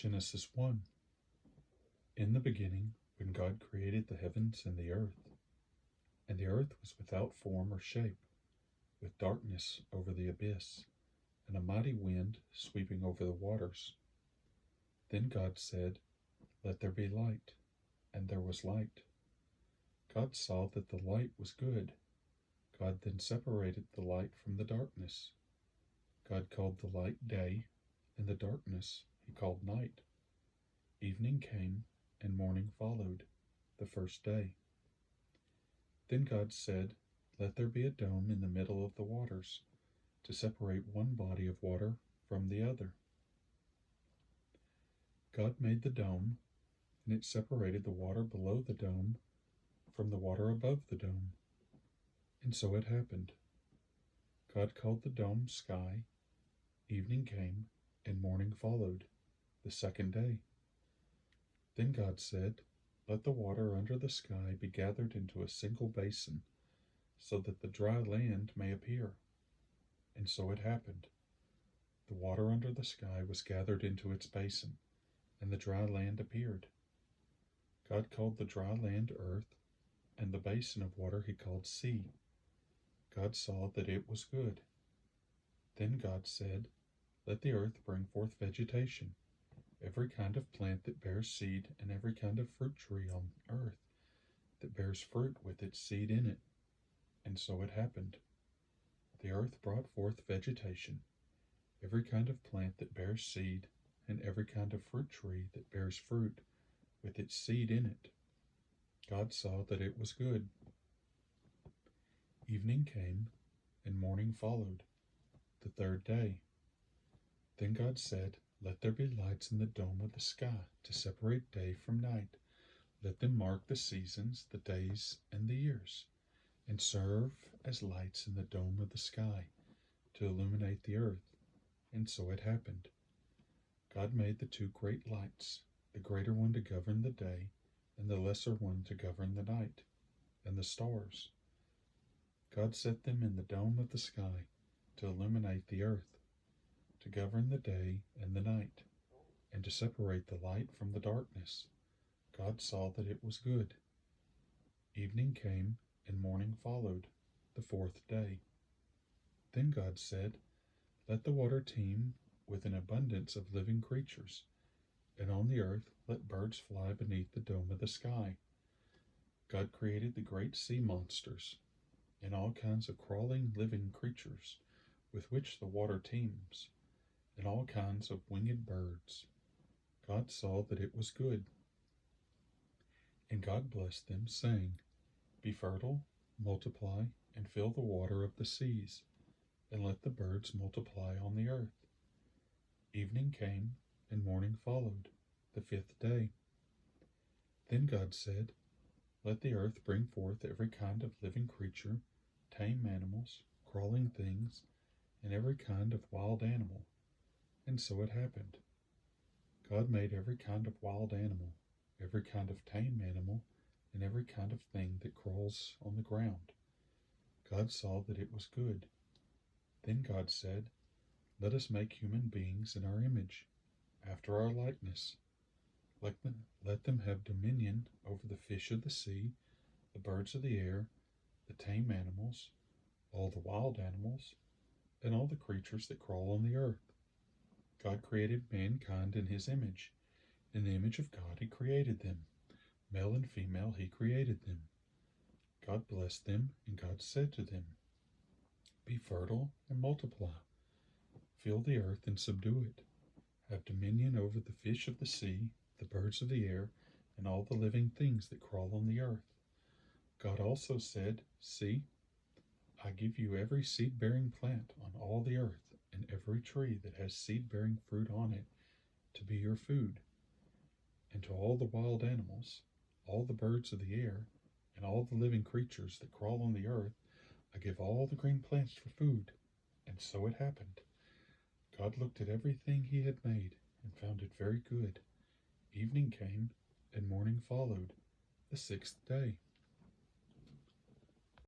Genesis 1. In the beginning, when God created the heavens and the earth was without form or shape, with darkness over the abyss, and a mighty wind sweeping over the waters. Then God said, "Let there be light," and there was light. God saw that the light was good. God then separated the light from the darkness. God called the light day, and the darkness he called night. Evening came, and morning followed, the first day. Then God said, "Let there be a dome in the middle of the waters, to separate one body of water from the other." God made the dome, and it separated the water below the dome from the water above the dome. And so it happened. God called the dome sky. Evening came, and morning followed, the second day. Then God said, "Let the water under the sky be gathered into a single basin, so that the dry land may appear." And so it happened. The water under the sky was gathered into its basin, and the dry land appeared. God called the dry land earth, and the basin of water he called sea. God saw that it was good. Then God said, "Let the earth bring forth vegetation, every kind of plant that bears seed, and every kind of fruit tree on earth that bears fruit with its seed in it." And so it happened. The earth brought forth vegetation, every kind of plant that bears seed, and every kind of fruit tree that bears fruit with its seed in it. God saw that it was good. Evening came, and morning followed, the third day. Then God said, "Let there be lights in the dome of the sky to separate day from night. Let them mark the seasons, the days, and the years, and serve as lights in the dome of the sky to illuminate the earth." And so it happened. God made the two great lights, the greater one to govern the day, and the lesser one to govern the night, and the stars. God set them in the dome of the sky to illuminate the earth, to govern the day and the night, and to separate the light from the darkness. God saw that it was good. Evening came, and morning followed, the fourth day. Then God said, "Let the water teem with an abundance of living creatures, and on the earth let birds fly beneath the dome of the sky." God created the great sea monsters, and all kinds of crawling living creatures with which the water teems, and all kinds of winged birds. God saw that it was good. And God blessed them, saying, "Be fertile, multiply, and fill the water of the seas, and let the birds multiply on the earth." Evening came, and morning followed, the fifth day. Then God said, "Let the earth bring forth every kind of living creature, tame animals, crawling things, and every kind of wild animal." And so it happened. God made every kind of wild animal, every kind of tame animal, and every kind of thing that crawls on the ground. God saw that it was good. Then God said, "Let us make human beings in our image, after our likeness. Let them have dominion over the fish of the sea, the birds of the air, the tame animals, all the wild animals, and all the creatures that crawl on the earth." God created mankind in his image. In the image of God he created them. Male and female he created them. God blessed them, and God said to them, "Be fertile and multiply. Fill the earth and subdue it. Have dominion over the fish of the sea, the birds of the air, and all the living things that crawl on the earth." God also said, "See, I give you every seed-bearing plant on all the earth, and every tree that has seed-bearing fruit on it, to be your food. And to all the wild animals, all the birds of the air, and all the living creatures that crawl on the earth, I give all the green plants for food." And so it happened. God looked at everything he had made, and found it very good. Evening came, and morning followed, the sixth day.